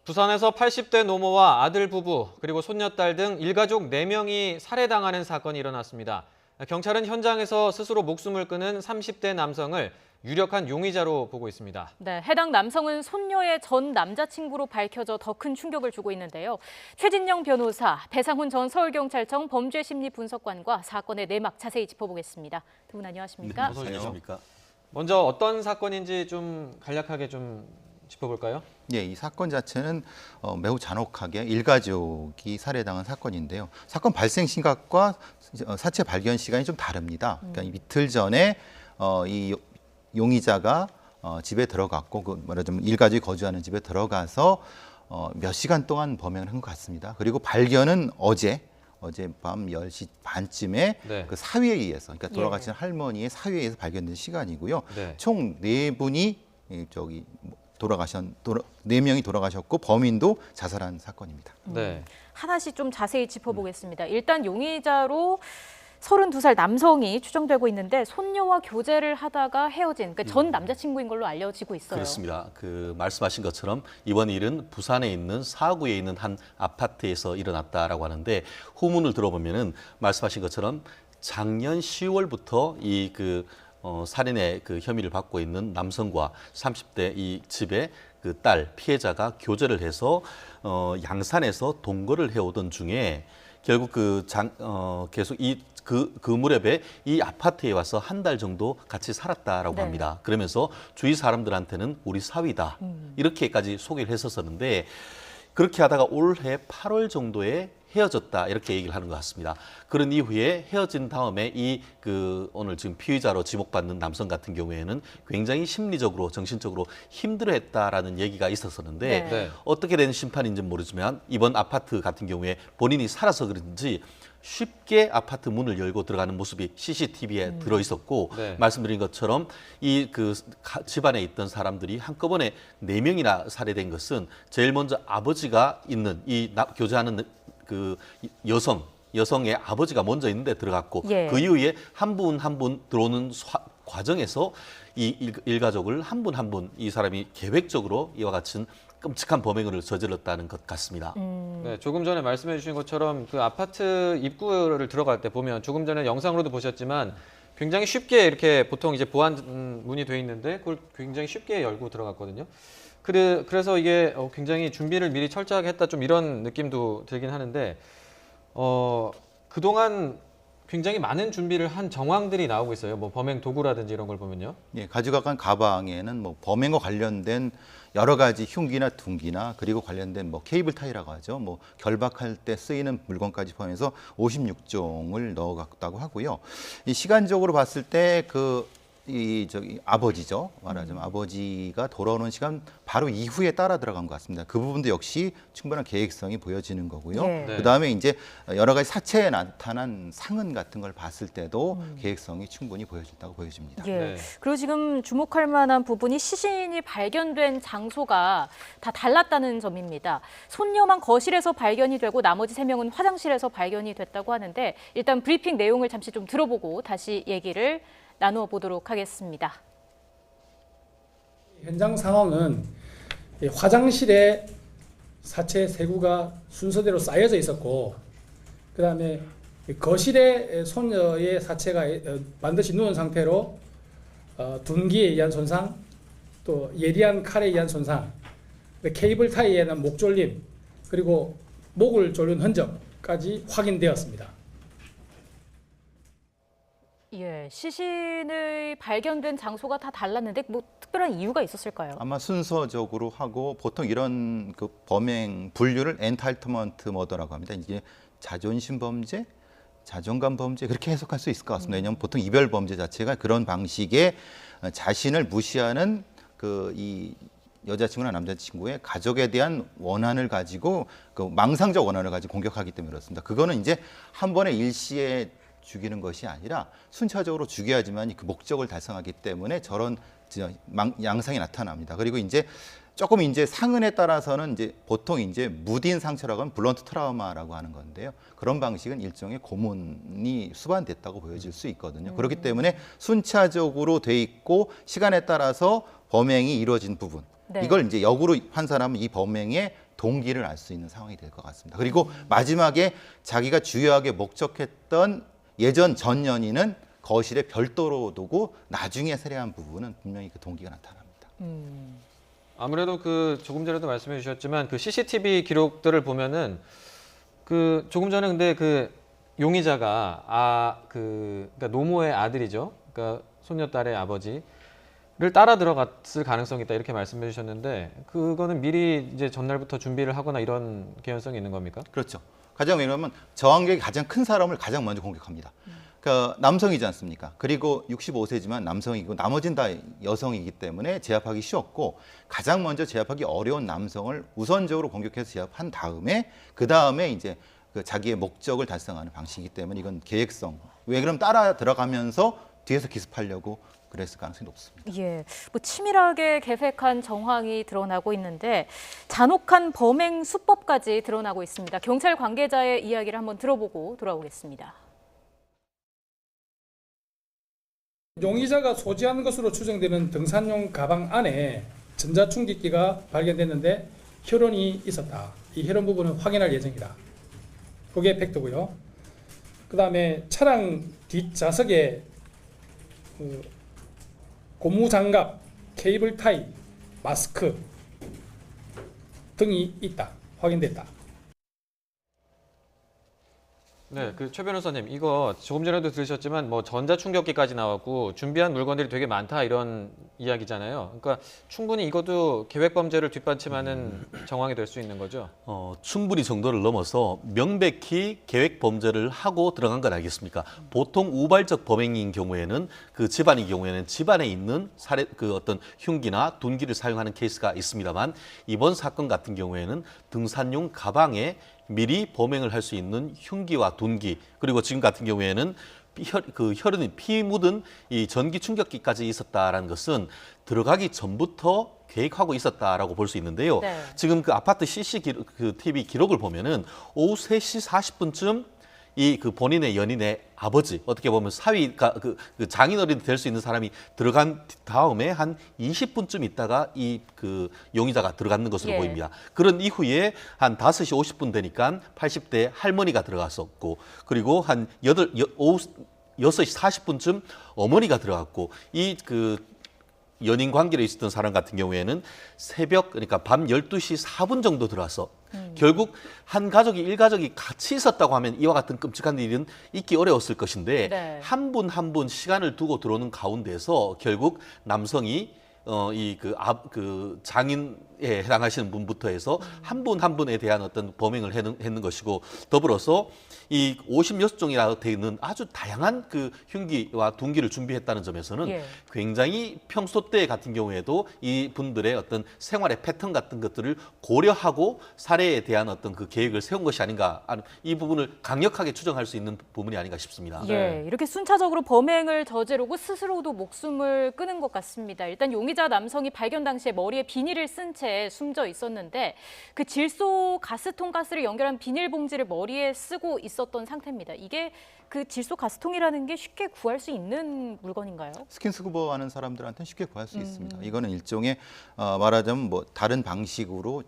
부산에서 80대 노모와 아들 부부 그리고 손녀딸 등 일가족 4명이 살해당하는 사건이 일어났습니다. 경찰은 현장에서 스스로 목숨을 끊은 30대 남성을 유력한 용의자로 보고 있습니다. 네, 해당 남성은 손녀의 전 남자친구로 밝혀져 더 큰 충격을 주고 있는데요. 최진영 변호사, 배상훈 전 서울경찰청 범죄심리분석관과 사건의 내막 자세히 짚어보겠습니다. 두 분 안녕하십니까? 네, 안녕하십니까? 먼저 어떤 사건인지 좀 간략하게 좀 짚어볼까요? 예, 이 사건 자체는 매우 잔혹하게 일가족이 살해당한 사건인데요. 사건 발생 시각과 사체 발견 시간이 좀 다릅니다. 그러니까 이틀 전에 이 용의자가 집에 들어갔고, 말하자면 일가족이 거주하는 집에 들어가서 몇 시간 동안 범행을 한 것 같습니다. 그리고 발견은 어젯밤 10시 반쯤에 네. 그 사위에 의해서, 그러니까 돌아가신 할머니의 사위에 의해서 발견된 시간이고요. 네. 총 4분이 네 명이 돌아가셨고 범인도 자살한 사건입니다. 네. 하나씩 좀 자세히 짚어보겠습니다. 일단 용의자로 32살 남성이 추정되고 있는데 손녀와 교제를 하다가 헤어진 그러니까 전 남자친구인 걸로 알려지고 있어요. 그렇습니다. 말씀하신 것처럼 이번 일은 부산에 있는 사구에 있는 한 아파트에서 일어났다라고 하는데 후문을 들어보면은 말씀하신 것처럼 작년 10월부터 살인의 혐의를 받고 있는 남성과 30대 이 집의 그 딸 피해자가 교제를 해서 양산에서 동거를 해오던 중에 결국 계속 그 무렵에 이 아파트에 와서 한 달 정도 같이 살았다라고 네. 합니다. 그러면서 주위 사람들한테는 우리 사위다 이렇게까지 소개를 했었었는데 그렇게 하다가 올해 8월 정도에 헤어졌다 이렇게 얘기를 하는 것 같습니다. 그런 이후에 헤어진 다음에 오늘 지금 피의자로 지목받는 남성 같은 경우에는 굉장히 심리적으로 정신적으로 힘들어했다라는 얘기가 있었었는데 네. 네. 어떻게 된 심판인지는 모르지만 이번 아파트 같은 경우에 본인이 살아서 그런지 쉽게 아파트 문을 열고 들어가는 모습이 CCTV에 들어 있었고 네. 말씀드린 것처럼 집안에 있던 사람들이 한꺼번에 4명이나 살해된 것은 제일 먼저 아버지가 있는 교제하는 그 여성의 아버지가 먼저 있는데 들어갔고 예. 그 이후에 한 분 한 분 들어오는 과정에서 이 일가족을 한 분 한 분 이 사람이 계획적으로 이와 같은 끔찍한 범행을 저질렀다는 것 같습니다. 네, 조금 전에 말씀해 주신 것처럼 그 아파트 입구를 들어갈 때 보면 조금 전에 영상으로도 보셨지만 굉장히 쉽게 이렇게 보통 이제 보안 문이 돼 있는데 그걸 굉장히 쉽게 열고 들어갔거든요. 그래서 이게 굉장히 준비를 미리 철저하게 했다 좀 이런 느낌도 들긴 하는데 그동안 굉장히 많은 준비를 한 정황들이 나오고 있어요. 뭐 범행 도구라든지 이런 걸 보면요. 예, 가져간 가방에는 뭐 범행과 관련된 여러 가지 흉기나 둔기나 그리고 관련된 뭐 케이블 타이라고 하죠. 뭐 결박할 때 쓰이는 물건까지 포함해서 56종을 넣어갔다고 하고요. 이 시간적으로 봤을 때 아버지죠. 말하자면 아버지가 돌아오는 시간 바로 이후에 따라 들어간 것 같습니다. 그 부분도 역시 충분한 계획성이 보여지는 거고요. 네. 네. 그다음에 이제 여러 가지 사체에 나타난 상흔 같은 걸 봤을 때도 계획성이 충분히 보여진다고 보여집니다. 예. 네. 그리고 지금 주목할 만한 부분이 시신이 발견된 장소가 다 달랐다는 점입니다. 손녀만 거실에서 발견이 되고 나머지 3명은 화장실에서 발견이 됐다고 하는데 일단 브리핑 내용을 잠시 좀 들어보고 다시 얘기를 나누어 보도록 하겠습니다. 현장 상황은 화장실에 사체 세구가 순서대로 쌓여져 있었고 그다음에 거실에 손녀의 사체가 반드시 누운 상태로 둔기에 의한 손상, 또 예리한 칼에 의한 손상, 케이블 타이에 의한 목 졸림, 그리고 목을 조른 흔적까지 확인되었습니다. 예, 시신의 발견된 장소가 다 달랐는데 뭐 특별한 이유가 있었을까요? 아마 순서적으로 하고 보통 이런 그 범행 분류를 엔타일트먼트 머더라고 합니다. 이게 자존심 범죄, 자존감 범죄 그렇게 해석할 수 있을 것 같습니다. 왜냐하면 보통 이별 범죄 자체가 그런 방식의 자신을 무시하는 이 여자친구나 남자친구의 가족에 대한 원한을 가지고 망상적 원한을 가지고 공격하기 때문에 그렇습니다. 그거는 이제 한 번에 일시에 죽이는 것이 아니라 순차적으로 죽여야지만 그 목적을 달성하기 때문에 저런 양상이 나타납니다. 그리고 이제 조금 이제 상흔에 따라서는 이제 보통 이제 무딘 상처라고 하면 블런트 트라우마라고 하는 건데요. 그런 방식은 일종의 고문이 수반됐다고 보여질 수 있거든요. 그렇기 때문에 순차적으로 돼 있고 시간에 따라서 범행이 이루어진 부분. 네. 이걸 이제 역으로 환산하면 이 범행의 동기를 알 수 있는 상황이 될 것 같습니다. 그리고 마지막에 자기가 주요하게 목적했던 예전 전 연인은 거실에 별도로 두고 나중에 살해한 부분은 분명히 그 동기가 나타납니다. 아무래도 그 조금 전에도 말씀해 주셨지만 그 CCTV 기록들을 보면은 그 조금 전에 근데 그 용의자가 그러니까 노모의 아들이죠. 그러니까 손녀딸의 아버지를 따라 들어갔을 가능성이 있다 이렇게 말씀해 주셨는데 그거는 미리 이제 전날부터 준비를 하거나 이런 개연성이 있는 겁니까? 그렇죠. 가장 왜냐하면 저항력이 가장 큰 사람을 가장 먼저 공격합니다. 그러니까 남성이지 않습니까? 그리고 65세지만 남성이고 나머지는 다 여성이기 때문에 제압하기 쉬웠고 가장 먼저 제압하기 어려운 남성을 우선적으로 공격해서 제압한 다음에 그 다음에 이제 그 자기의 목적을 달성하는 방식이기 때문에 이건 계획성. 왜 그럼 따라 들어가면서 뒤에서 기습하려고 그랬을 가능성이 높습니다. 예, 뭐 치밀하게 계획한 정황이 드러나고 있는데 잔혹한 범행 수법까지 드러나고 있습니다. 경찰 관계자의 이야기를 한번 들어보고 돌아오겠습니다. 용의자가 소지한 것으로 추정되는 등산용 가방 안에 전자충격기가 발견됐는데 혈흔이 있었다. 이 혈흔 부분은 확인할 예정이다. 그게 팩트고요. 그 다음에 차량 뒷좌석에 고무장갑, 케이블 타이, 마스크 등이 있다. 확인됐다. 네, 그 최 변호사님 이거 조금 전에도 들으셨지만 뭐 전자충격기까지 나왔고 준비한 물건들이 되게 많다 이런 이야기잖아요. 그러니까 충분히 이것도 계획 범죄를 뒷받침하는 정황이 될 수 있는 거죠. 충분히 정도를 넘어서 명백히 계획 범죄를 하고 들어간 건 알겠습니까? 보통 우발적 범행인 경우에는 그 집안의 경우에는 집안에 있는 그 어떤 흉기나 둔기를 사용하는 케이스가 있습니다만 이번 사건 같은 경우에는 등산용 가방에 미리 범행을 할 수 있는 흉기와 둔기 그리고 지금 같은 경우에는 혈흔이 피 묻은 이 전기 충격기까지 있었다라는 것은 들어가기 전부터 계획하고 있었다라고 볼 수 있는데요. 네. 지금 그 아파트 TV 기록을 보면은 오후 3시 40분쯤 이 그 본인의 연인의 아버지 어떻게 보면 사위가 그 장인어른이 될 수 있는 사람이 들어간 다음에 한 20분쯤 있다가 이 그 용의자가 들어갔는 것으로 예. 보입니다. 그런 이후에 한 5시 50분 되니까 80대 할머니가 들어갔었고 그리고 한 오후 6시 40분쯤 어머니가 들어갔고 이 그 연인 관계로 있었던 사람 같은 경우에는 새벽 그러니까 밤 12시 4분 정도 들어와서 결국 한 가족이 일가족이 같이 있었다고 하면 이와 같은 끔찍한 일은 있기 어려웠을 것인데 네. 한 분 한 분 시간을 두고 들어오는 가운데서 결국 남성이 그 장인에 해당하시는 분부터 해서 한 분 한 분에 대한 어떤 범행을 했는 것이고 더불어서 이 56종이라고 되어 있는 아주 다양한 그 흉기와 둔기를 준비했다는 점에서는 예. 굉장히 평소 때 같은 경우에도 이 분들의 어떤 생활의 패턴 같은 것들을 고려하고 살해에 대한 어떤 그 계획을 세운 것이 아닌가 이 부분을 강력하게 추정할 수 있는 부분이 아닌가 싶습니다. 예, 이렇게 순차적으로 범행을 저지르고 스스로도 목숨을 끊은 것 같습니다. 일단 용의자 남성이 발견 당시에 머리에 비닐을 쓴 채 숨져 있었는데 그 질소 가스통 가스를 연결한 비닐봉지를 머리에 쓰고 있었던 상태입니다. 이게 그 질소 가스통이라는 게 쉽게 구할 수 있는 물건인가요? 스킨스쿠버 하는 사람들한테는 쉽게 구할 수 있습니다. 이거는 일종의 말하자면 뭐 다른 방식으로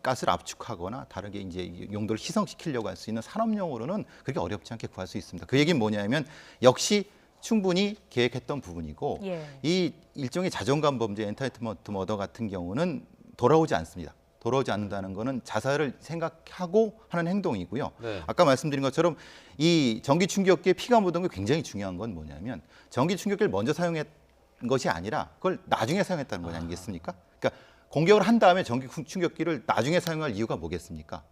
가스를 압축하거나 다르게 이제 용도를 희석시키려고 할 수 있는 산업용으로는 그렇게 어렵지 않게 구할 수 있습니다. 그 얘기는 뭐냐면 역시 충분히 계획했던 부분이고 예. 이 일종의 자존감 범죄 엔타이틀먼트 머더 같은 경우는 돌아오지 않습니다. 돌아오지 않는다는 것은 자살을 생각하고 하는 행동이고요. 네. 아까 말씀드린 것처럼 이 전기 충격기에 피가 묻은 게 굉장히 중요한 건 뭐냐면 전기 충격기를 먼저 사용한 것이 아니라 그걸 나중에 사용했다는 거 아니겠습니까? 그러니까 공격을 한 다음에 전기 충격기를 나중에 사용할 이유가 뭐겠습니까?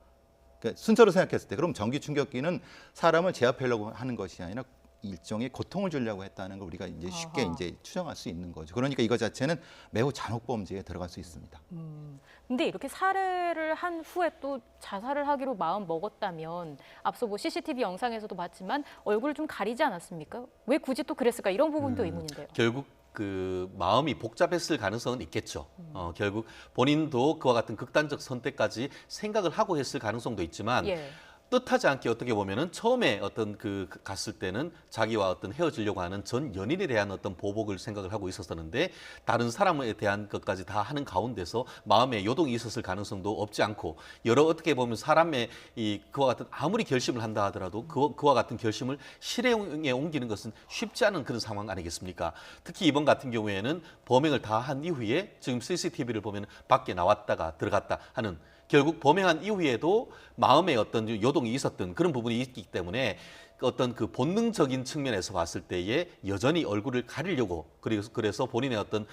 그러니까 순서로 생각했을 때 그럼 전기 충격기는 사람을 제압하려고 하는 것이 아니라 일종의 고통을 주려고 했다는 걸 우리가 이제 쉽게 이제 추정할 수 있는 거죠. 그러니까 이거 자체는 매우 잔혹 범죄에 들어갈 수 있습니다. 근데 이렇게 살해를 한 후에 또 자살을 하기로 마음 먹었다면 앞서 뭐 CCTV 영상에서도 봤지만 얼굴을 좀 가리지 않았습니까? 왜 굳이 또 그랬을까? 이런 부분도 의문인데요. 결국 그 마음이 복잡했을 가능성은 있겠죠. 결국 본인도 그와 같은 극단적 선택까지 생각을 하고 했을 가능성도 있지만 예. 뜻하지 않게 어떻게 보면은 처음에 어떤 갔을 때는 자기와 어떤 헤어지려고 하는 전 연인에 대한 어떤 보복을 생각을 하고 있었었는데 다른 사람에 대한 것까지 다 하는 가운데서 마음에 요동이 있었을 가능성도 없지 않고 여러 어떻게 보면 사람의 그와 같은 아무리 결심을 한다 하더라도 그와 같은 결심을 실행에 옮기는 것은 쉽지 않은 그런 상황 아니겠습니까? 특히 이번 같은 경우에는 범행을 다 한 이후에 지금 CCTV를 보면 밖에 나왔다가 들어갔다 하는 결국 범행한 이후에도 마음에 어떤 요동이 있었던 그런 부분이 있기 때문에 어떤 그 본능적인 측면에서 봤을 때에 여전히 얼굴을 가리려고 그래서 본인의 어떤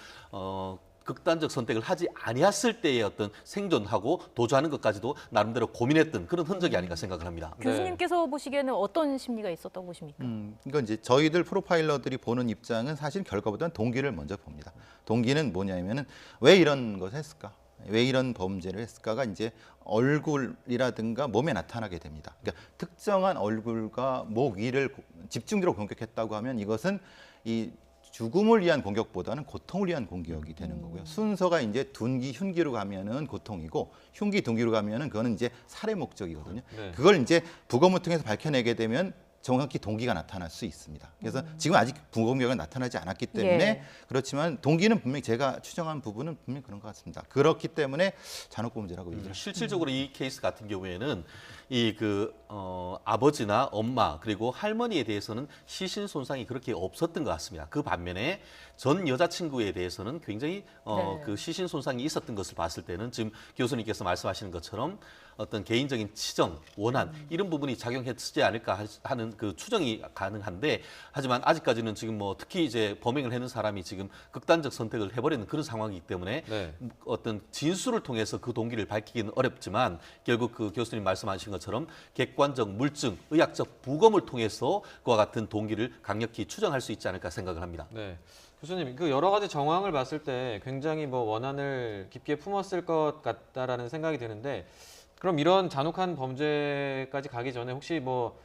극단적 선택을 하지 아니했을 때의 어떤 생존하고 도주하는 것까지도 나름대로 고민했던 그런 흔적이 아닌가 생각을 합니다. 교수님께서 보시기에는 어떤 심리가 있었다고 보십니까? 이건 이제 저희들 프로파일러들이 보는 입장은 사실 결과보다는 동기를 먼저 봅니다. 동기는 뭐냐면은 왜 이런 것을 했을까? 왜 이런 범죄를 했을까가 이제 얼굴이라든가 몸에 나타나게 됩니다. 그러니까 특정한 얼굴과 목 위를 집중적으로 공격했다고 하면 이것은 이 죽음을 위한 공격보다는 고통을 위한 공격이 되는 거고요. 순서가 이제 둔기, 흉기로 가면은 고통이고 흉기, 둔기로 가면은 그거는 이제 살해 목적이거든요. 네. 그걸 이제 부검을 통해서 밝혀내게 되면 정확히 동기가 나타날 수 있습니다. 그래서 지금 아직 부검결과가 나타나지 않았기 때문에 예. 그렇지만 동기는 분명히 제가 추정한 부분은 분명히 그런 것 같습니다. 그렇기 때문에 잔혹범죄라고 얘기를 합니다. 실질적으로 이 케이스 같은 경우에는 아버지나 엄마 그리고 할머니에 대해서는 시신 손상이 그렇게 없었던 것 같습니다. 그 반면에 전 여자친구에 대해서는 굉장히 네. 그 시신 손상이 있었던 것을 봤을 때는 지금 교수님께서 말씀하시는 것처럼 어떤 개인적인 치정, 원한 이런 부분이 작용했지 않을까 하는 그 추정이 가능한데 하지만 아직까지는 지금 뭐 특히 이제 범행을 하는 사람이 지금 극단적 선택을 해버리는 그런 상황이기 때문에 네. 어떤 진술을 통해서 그 동기를 밝히기는 어렵지만 결국 그 교수님 말씀하신 것처럼 객관적 물증, 의학적 부검을 통해서 그와 같은 동기를 강력히 추정할 수 있지 않을까 생각을 합니다. 네. 교수님, 그 여러 가지 정황을 봤을 때 굉장히 뭐 원한을 깊게 품었을 것 같다라는 생각이 드는데 그럼 이런 잔혹한 범죄까지 가기 전에 혹시 뭐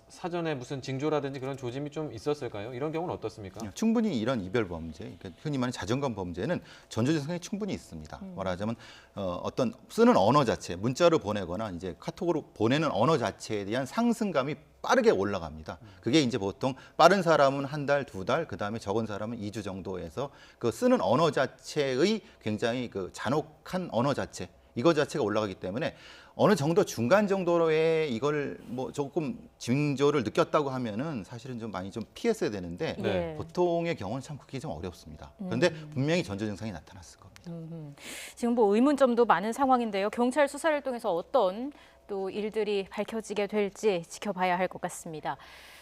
사전에 무슨 징조라든지 그런 조짐이 좀 있었을까요? 이런 경우는 어떻습니까? 충분히 이런 이별 범죄, 그러니까 흔히 말하는 자존감 범죄는 전조증상이 충분히 있습니다. 말하자면 어떤 쓰는 언어 자체, 문자로 보내거나 이제 카톡으로 보내는 언어 자체에 대한 상승감이 빠르게 올라갑니다. 그게 이제 보통 빠른 사람은 한 달, 두 달, 그 다음에 적은 사람은 2주 정도에서 그 쓰는 언어 자체의 굉장히 그 잔혹한 언어 자체, 이거 자체가 올라가기 때문에 어느 정도 중간 정도로의 이걸 뭐 조금 징조를 느꼈다고 하면은 사실은 좀 많이 좀 피했어야 되는데 네. 보통의 경우는 참 그게 좀 어렵습니다. 그런데 분명히 전조 증상이 나타났을 겁니다. 지금 뭐 의문점도 많은 상황인데요. 경찰 수사를 통해서 어떤 또 일들이 밝혀지게 될지 지켜봐야 할 것 같습니다.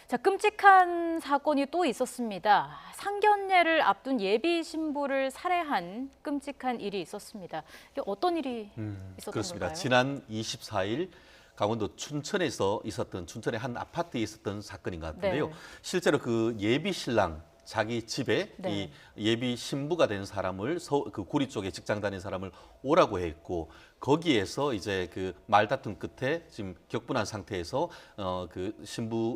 자, 끔찍한 사건이 또 있었습니다. 상견례를 앞둔 예비 신부를 살해한 끔찍한 일이 있었습니다. 이게 어떤 일이 있었던 그렇습니다. 걸까요? 지난 24일 강원도 춘천에서 있었던 춘천의 한 아파트에 있었던 사건인 것 같은데요. 네. 실제로 그 예비 신랑 자기 집에 네. 이 예비 신부가 된 사람을 그 구리 쪽에 직장 다니는 사람을 오라고 했고 거기에서 이제 그 말다툼 끝에 지금 격분한 상태에서 그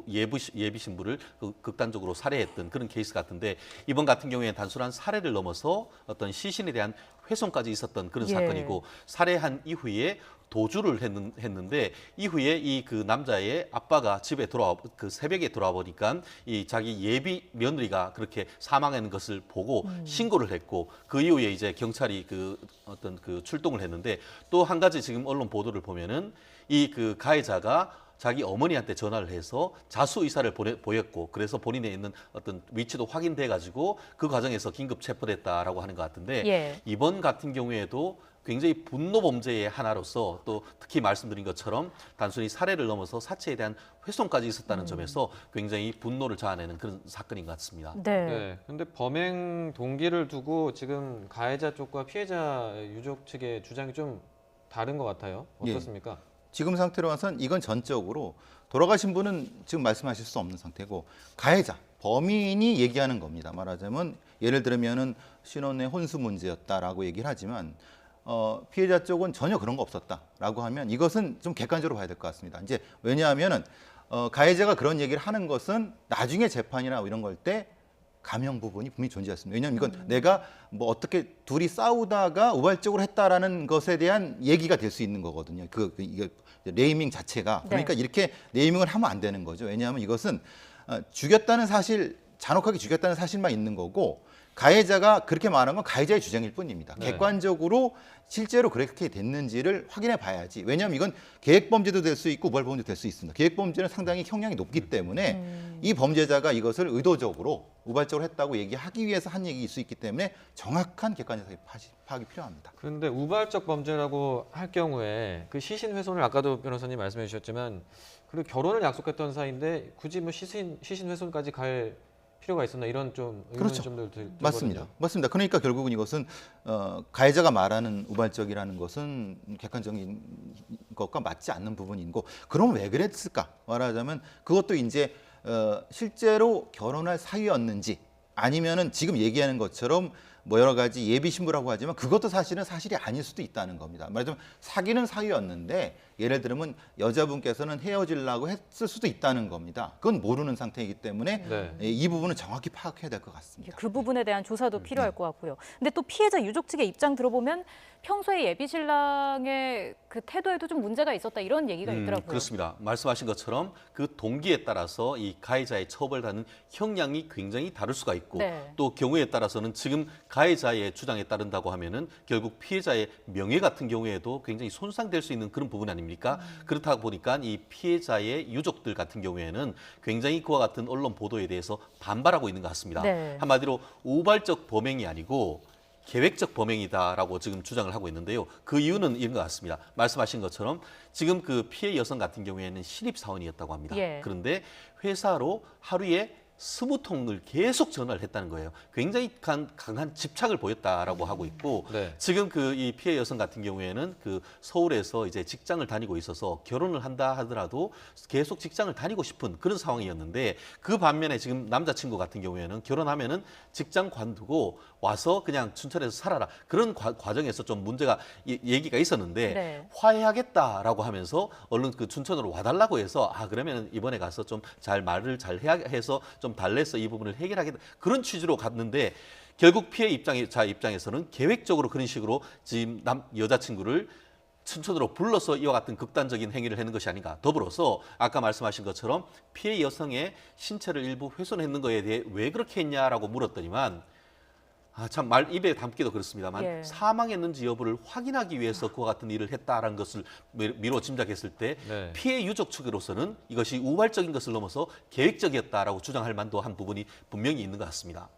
예비 신부를 극단적으로 살해했던 그런 케이스 같은데 이번 같은 경우에 단순한 살해를 넘어서 어떤 시신에 대한 훼손까지 있었던 그런 예. 사건이고 살해한 이후에 도주를 했는데 이후에 이 그 남자의 아빠가 집에 그 새벽에 돌아와 보니까 이 자기 예비 며느리가 그렇게 사망하는 것을 보고 신고를 했고 그 이후에 이제 경찰이 그 어떤 그 출동을 했는데 또 한 가지 지금 언론 보도를 보면은 이 그 가해자가 자기 어머니한테 전화를 해서 자수 의사를 보였고 그래서 본인에 있는 어떤 위치도 확인돼 가지고 그 과정에서 긴급 체포됐다라고 하는 것 같은데 예. 이번 같은 경우에도 굉장히 분노 범죄의 하나로서 또 특히 말씀드린 것처럼 단순히 살해를 넘어서 사체에 대한 훼손까지 있었다는 점에서 굉장히 분노를 자아내는 그런 사건인 것 같습니다. 네. 네. 근데 범행 동기를 두고 지금 가해자 쪽과 피해자 유족 측의 주장이 좀 다른 것 같아요. 어떻습니까? 지금 상태로 봐서는 이건 전적으로 돌아가신 분은 지금 말씀하실 수 없는 상태고 가해자, 범인이 얘기하는 겁니다. 말하자면 예를 들면은 신혼의 혼수 문제였다라고 얘기를 하지만 피해자 쪽은 전혀 그런 거 없었다라고 하면 이것은 좀 객관적으로 봐야 될 것 같습니다. 이제 왜냐하면은 가해자가 그런 얘기를 하는 것은 나중에 재판이나 이런 걸 때 감형 부분이 분명히 존재했습니다. 왜냐하면 이건 내가 뭐 어떻게 둘이 싸우다가 우발적으로 했다라는 것에 대한 얘기가 될 수 있는 거거든요. 이게 네이밍 자체가 그러니까 이렇게 네이밍을 하면 안 되는 거죠. 왜냐하면 이것은 죽였다는 사실, 잔혹하게 죽였다는 사실만 있는 거고 가해자가 그렇게 말한 건 가해자의 주장일 뿐입니다. 네. 객관적으로 실제로 그렇게 됐는지를 확인해 봐야지. 왜냐하면 이건 계획범죄도 될 수 있고 우발범죄도 될 수 있습니다. 계획범죄는 상당히 형량이 높기 때문에 이 범죄자가 이것을 의도적으로 우발적으로 했다고 얘기하기 위해서 한 얘기일 수 있기 때문에 정확한 객관적 파악이 필요합니다. 그런데 우발적 범죄라고 할 경우에 그 시신 훼손을 아까도 변호사님 말씀해 주셨지만 그리고 결혼을 약속했던 사이인데 굳이 뭐 시신 훼손까지 갈 필요가 있었나 이런 좀 의문이 그렇죠. 좀 들거든요. 맞습니다. 그러니까 결국은 이것은 가해자가 말하는 우발적이라는 것은 객관적인 것과 맞지 않는 부분이고 그럼 왜 그랬을까 말하자면 그것도 이제 실제로 결혼할 사유였는지 아니면은 지금 얘기하는 것처럼 뭐 여러 가지 예비 신부라고 하지만 그것도 사실은 사실이 아닐 수도 있다는 겁니다. 말하자면 사귀는 사유였는데 예를 들면 여자분께서는 헤어지려고 했을 수도 있다는 겁니다. 그건 모르는 상태이기 때문에 네. 이 부분은 정확히 파악해야 될 것 같습니다. 그 부분에 대한 조사도 필요할 것 같고요. 근데 또 피해자 유족 측의 입장 들어보면 평소에 예비 신랑의 그 태도에도 좀 문제가 있었다 이런 얘기가 있더라고요. 그렇습니다. 말씀하신 것처럼 그 동기에 따라서 이 가해자의 처벌받는 형량이 굉장히 다를 수가 있고 네. 또 경우에 따라서는 지금 가해자의 주장에 따른다고 하면은 결국 피해자의 명예 같은 경우에도 굉장히 손상될 수 있는 그런 부분 아닙니까? 그렇다 보니까 이 피해자의 유족들 같은 경우에는 굉장히 그와 같은 언론 보도에 대해서 반발하고 있는 것 같습니다. 네. 한마디로 우발적 범행이 아니고 계획적 범행이다라고 지금 주장을 하고 있는데요. 그 이유는 이런 것 같습니다. 말씀하신 것처럼 지금 그 피해 여성 같은 경우에는 신입사원이었다고 합니다. 예. 그런데 회사로 하루에 20통을 계속 전화를 했다는 거예요. 굉장히 강한 집착을 보였다라고 하고 있고 네. 지금 그 이 피해 여성 같은 경우에는 그 서울에서 이제 직장을 다니고 있어서 결혼을 한다 하더라도 계속 직장을 다니고 싶은 그런 상황이었는데 그 반면에 지금 남자친구 같은 경우에는 결혼하면은 직장 관두고 와서 그냥 춘천에서 살아라 그런 과정에서 좀 문제가 얘기가 있었는데 네. 화해하겠다라고 하면서 얼른 그 춘천으로 와달라고 해서 그러면 이번에 가서 좀 잘 말을 잘 해야 해서 좀 달래서 이 부분을 해결하겠다 그런 취지로 갔는데 결국 피해 입장에서는 계획적으로 그런 식으로 지금 여자친구를 춘천으로 불러서 이와 같은 극단적인 행위를 하는 것이 아닌가. 더불어서 아까 말씀하신 것처럼 피해 여성의 신체를 일부 훼손했는 것에 대해 왜 그렇게 했냐라고 물었더니만 참 입에 담기도 그렇습니다만 예. 사망했는지 여부를 확인하기 위해서 그와 같은 일을 했다라는 것을 미뤄 짐작했을 때 네. 피해 유족 측으로서는 이것이 우발적인 것을 넘어서 계획적이었다라고 주장할 만도 한 부분이 분명히 있는 것 같습니다.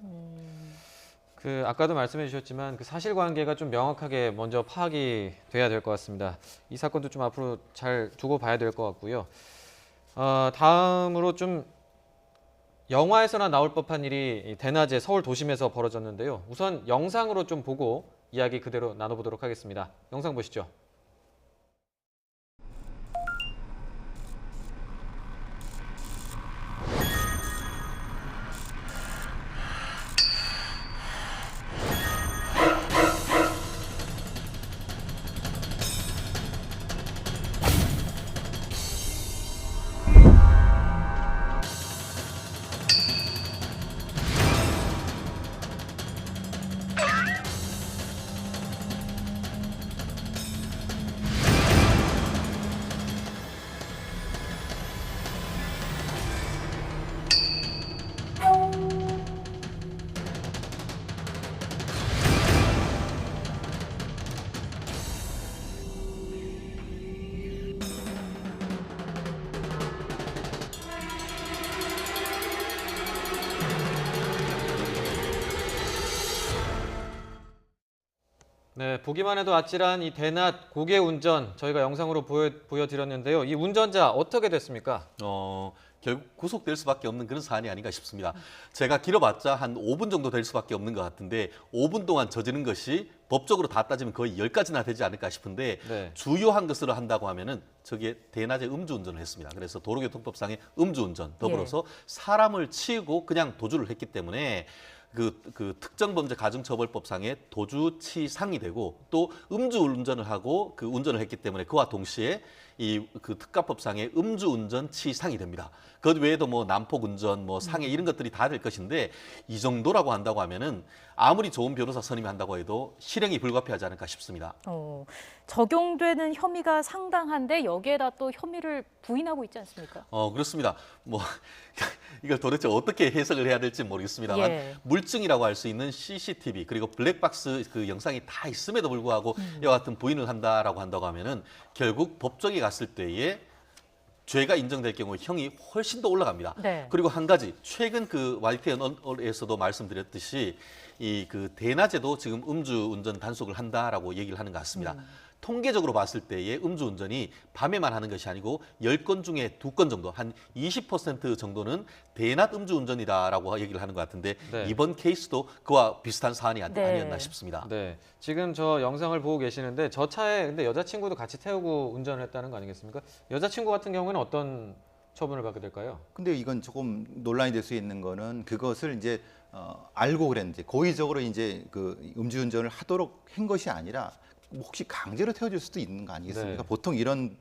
그 아까도 말씀해 주셨지만 그 사실관계가 좀 명확하게 먼저 파악이 돼야 될 것 같습니다. 이 사건도 좀 앞으로 잘 두고 봐야 될 것 같고요. 다음으로 좀 영화에서나 나올 법한 일이 대낮에 서울 도심에서 벌어졌는데요. 우선 영상으로 좀 보고 이야기 그대로 나눠보도록 하겠습니다. 영상 보시죠. 네, 보기만 해도 아찔한 이 대낮 고개 운전 저희가 영상으로 보여드렸는데요. 이 운전자 어떻게 됐습니까? 결국 구속될 수밖에 없는 그런 사안이 아닌가 싶습니다. 제가 길어봤자 한 5분 정도 될 수밖에 없는 것 같은데 5분 동안 저지른 것이 법적으로 다 따지면 거의 10가지나 되지 않을까 싶은데 네. 주요한 것으로 한다고 하면은 저게 대낮에 음주운전을 했습니다. 그래서 도로교통법상의 음주운전 더불어서 사람을 치고 그냥 도주를 했기 때문에 그 특정범죄 가중처벌법상의 도주치상이 되고 또 음주운전을 하고 그 운전을 했기 때문에 그와 동시에 이 그 특가법상의 음주운전치상이 됩니다. 그 외에도 뭐 난폭운전, 뭐 상해 이런 것들이 다 될 것인데 이 정도라고 한다고 하면은 아무리 좋은 변호사 선임이 한다고 해도 실형이 불가피하지 않을까 싶습니다. 적용되는 혐의가 상당한데 여기에다 또 혐의를 부인하고 있지 않습니까? 그렇습니다. 뭐 이걸 도대체 어떻게 해석을 해야 될지 모르겠습니다만 예. 물증이라고 할 수 있는 CCTV 그리고 블랙박스 그 영상이 다 있음에도 불구하고 이와 같은 부인을 한다라고 한다고 하면은 결국 법정에 갔을 때에 죄가 인정될 경우 형이 훨씬 더 올라갑니다. 네. 그리고 한 가지 최근 그 YTN에서도 말씀드렸듯이 이 그 대낮에도 지금 음주운전 단속을 한다라고 얘기를 하는 것 같습니다. 통계적으로 봤을 때의 음주운전이 밤에만 하는 것이 아니고 10건 중에 2건 정도, 한 20% 정도는 대낮 음주운전이다라고 얘기를 하는 것 같은데 네. 이번 케이스도 그와 비슷한 사안이 네. 아니었나 싶습니다. 네, 지금 저 영상을 보고 계시는데 저 차에 근데 여자친구도 같이 태우고 운전을 했다는 거 아니겠습니까? 여자친구 같은 경우에는 어떤 처분을 받게 될까요? 근데 이건 조금 논란이 될 수 있는 거는 그것을 이제 알고 그랬는지 고의적으로 이제 그 음주운전을 하도록 한 것이 아니라 혹시 강제로 태워줄 수도 있는 거 아니겠습니까? 네. 보통 이런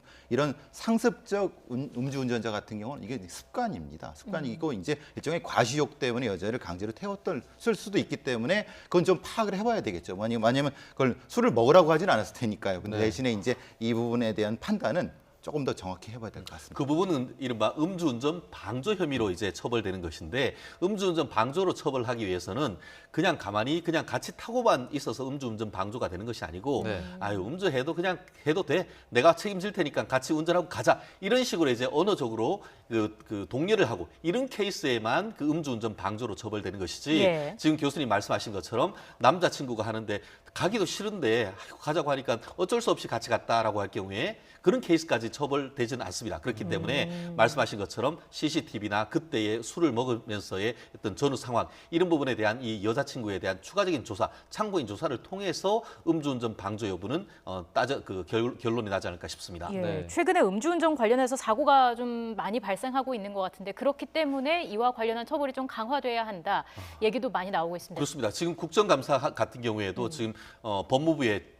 상습적 음주운전자 같은 경우는 이게 습관입니다. 습관이고 이제 일종의 과시욕 때문에 여자를 강제로 태웠을 수도 있기 때문에 그건 좀 파악을 해봐야 되겠죠. 왜냐하면 그걸 술을 먹으라고 하진 않았을 테니까요. 근데 네. 대신에 이제 이 부분에 대한 판단은 조금 더 정확히 해봐야 될 것 같습니다. 그 부분은 이른바 음주운전 방조 혐의로 이제 처벌되는 것인데 음주운전 방조로 처벌하기 위해서는 그냥 가만히 그냥 같이 타고만 있어서 음주운전 방조가 되는 것이 아니고 네. 아유 음주해도 그냥 해도 돼 내가 책임질 테니까 같이 운전하고 가자 이런 식으로 이제 언어적으로 그 독려를 하고 이런 케이스에만 그 음주운전 방조로 처벌되는 것이지 예. 지금 교수님 말씀하신 것처럼 남자친구가 하는데 가기도 싫은데 아이고, 가자고 하니까 어쩔 수 없이 같이 갔다라고 할 경우에 그런 케이스까지 처벌되지는 않습니다. 그렇기 때문에 말씀하신 것처럼 CCTV나 그때의 술을 먹으면서의 어떤 전후 상황 이런 부분에 대한 이 여자친구에 대한 추가적인 조사, 참고인 조사를 통해서 음주운전 방조 여부는 결론이 나지 않을까 싶습니다. 예, 네. 최근에 음주운전 관련해서 사고가 좀 많이 발생하고 있는 것 같은데 그렇기 때문에 이와 관련한 처벌이 좀 강화돼야 한다 얘기도 많이 나오고 있습니다. 그렇습니다. 지금 국정감사 같은 경우에도 지금 법무부에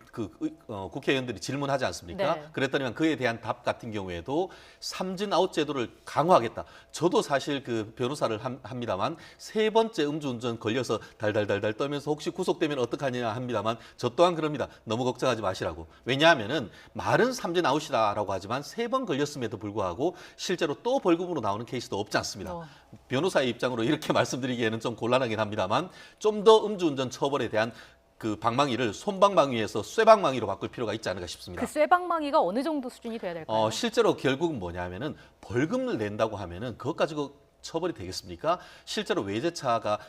국회의원들이 질문하지 않습니까? 네. 그랬더니만 그에 대한 답 같은 경우에도 삼진 아웃 제도를 강화하겠다. 저도 사실 그 변호사를 합니다만 세 번째 음주운전 걸려서 달달달달 떨면서 혹시 구속되면 어떡하냐 합니다만 저 또한 그럽니다. 너무 걱정하지 마시라고. 왜냐하면은 말은 삼진 아웃이다라고 하지만 세 번 걸렸음에도 불구하고 실제로 또 벌금으로 나오는 케이스도 없지 않습니다. 변호사의 입장으로 이렇게 말씀드리기에는 좀 곤란하긴 합니다만 좀 더 음주운전 처벌에 대한 그 방망이를 솜방망이에서 쇠방망이로 바꿀 필요가 있지 않을까 싶습니다. 그 쇠방망이가 어느 정도 수준이 돼야 될까요? 실제로 결국은 뭐냐면은 벌금을 낸다고 하면은 그것 가지고 처벌이 되겠습니까? 실제로 외제차가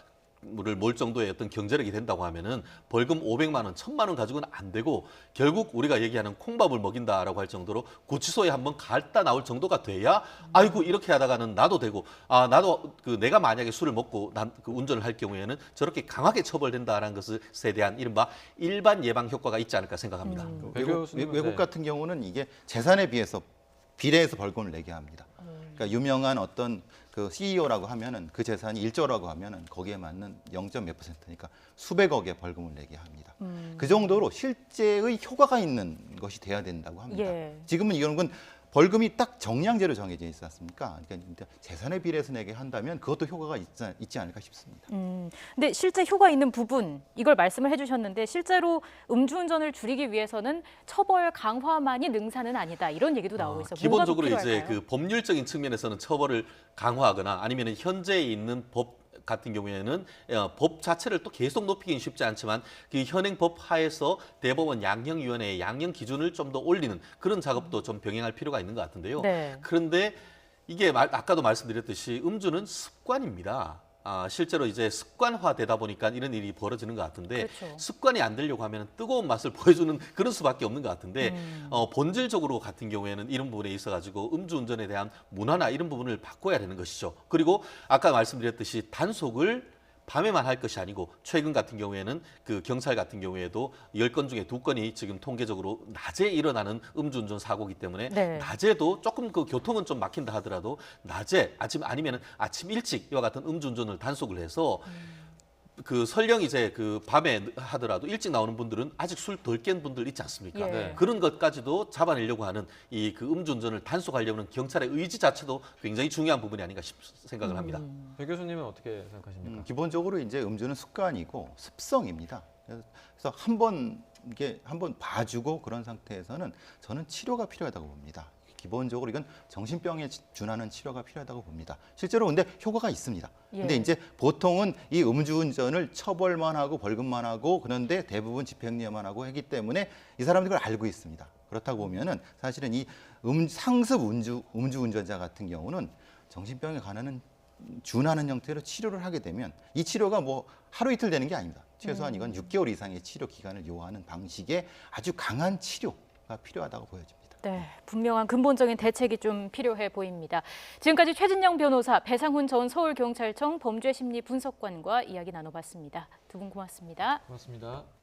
를 몰 정도의 어떤 경제력이 된다고 하면은 벌금 500만 원, 1000만 원 가지고는 안 되고 결국 우리가 얘기하는 콩밥을 먹인다라고 할 정도로 구치소에 한번 갔다 나올 정도가 돼야 아이고 이렇게 하다가는 나도 되고 나도 내가 만약에 술을 먹고 그 운전을 할 경우에는 저렇게 강하게 처벌된다라는 것에 대한 이른바 일반 예방 효과가 있지 않을까 생각합니다. 배 교수님은 외국 네. 같은 경우는 이게 재산에 비례해서 벌금을 내게 합니다. 그러니까 유명한 어떤 그 CEO라고 하면은 그 재산이 1조라고 하면은 거기에 맞는 0.몇 %니까 수백억의 벌금을 내게 합니다. 그 정도로 실제의 효과가 있는 것이 돼야 된다고 합니다. 예. 지금은 이런 건 벌금이 딱 정량제로 정해져 있지 않습니까? 그러니까 재산에 비례해서 내게 한다면 그것도 효과가 있지 않을까 싶습니다. 근데 실제 효과 있는 부분 이걸 말씀을 해주셨는데 실제로 음주운전을 줄이기 위해서는 처벌 강화만이 능사는 아니다 이런 얘기도 나오고 있어요. 기본적으로 뭐가 더 이제 필요할까요? 그 법률적인 측면에서는 처벌을 강화하거나 아니면 현재 있는 법 같은 경우에는 법 자체를 또 계속 높이기는 쉽지 않지만 그 현행 법 하에서 대법원 양형위원회의 양형 기준을 좀 더 올리는 그런 작업도 좀 병행할 필요가 있는 것 같은데요. 네. 그런데 이게 아까도 말씀드렸듯이 음주는 습관입니다. 실제로 이제 습관화되다 보니까 이런 일이 벌어지는 것 같은데 그렇죠. 습관이 안 되려고 하면 뜨거운 맛을 보여주는 그런 수밖에 없는 것 같은데 본질적으로 같은 경우에는 이런 부분에 있어가지고 음주운전에 대한 문화나 이런 부분을 바꿔야 되는 것이죠. 그리고 아까 말씀드렸듯이 단속을 밤에만 할 것이 아니고 최근 같은 경우에는 그 경찰 같은 경우에도 10건 중에 2건이 지금 통계적으로 낮에 일어나는 음주운전 사고이기 때문에 네. 낮에도 조금 그 교통은 좀 막힌다 하더라도 낮에 아니면은 아침 일찍 이와 같은 음주운전을 단속을 해서 그 설령 이제 그 밤에 하더라도 일찍 나오는 분들은 아직 술 덜 깬 분들 있지 않습니까? 예. 네. 그런 것까지도 잡아내려고 하는 이 그 음주운전을 단속하려는 경찰의 의지 자체도 굉장히 중요한 부분이 아닌가 생각을 합니다. 배 교수님은 어떻게 생각하십니까? 기본적으로 이제 음주는 습관이고 습성입니다. 그래서 한번 봐주고 그런 상태에서는 저는 치료가 필요하다고 봅니다. 기본적으로 이건 정신병에 준하는 치료가 필요하다고 봅니다. 실제로 근데 효과가 있습니다. 근데 예. 이제 보통은 이 음주운전을 처벌만 하고 벌금만 하고 그런데 대부분 집행유예만 하고 하기 때문에 이 사람들이 그걸 알고 있습니다. 그렇다고 보면은 사실은 이 상습 음주운전자 같은 경우는 정신병에 관한 준하는 형태로 치료를 하게 되면 이 치료가 뭐 하루 이틀 되는 게 아닙니다. 최소한 이건 6개월 이상의 치료 기간을 요하는 방식의 아주 강한 치료가 필요하다고 보여집니다. 네, 분명한 근본적인 대책이 좀 필요해 보입니다. 지금까지 최진영 변호사, 배상훈 전 서울경찰청 범죄심리분석관과 이야기 나눠봤습니다. 두 분 고맙습니다. 고맙습니다.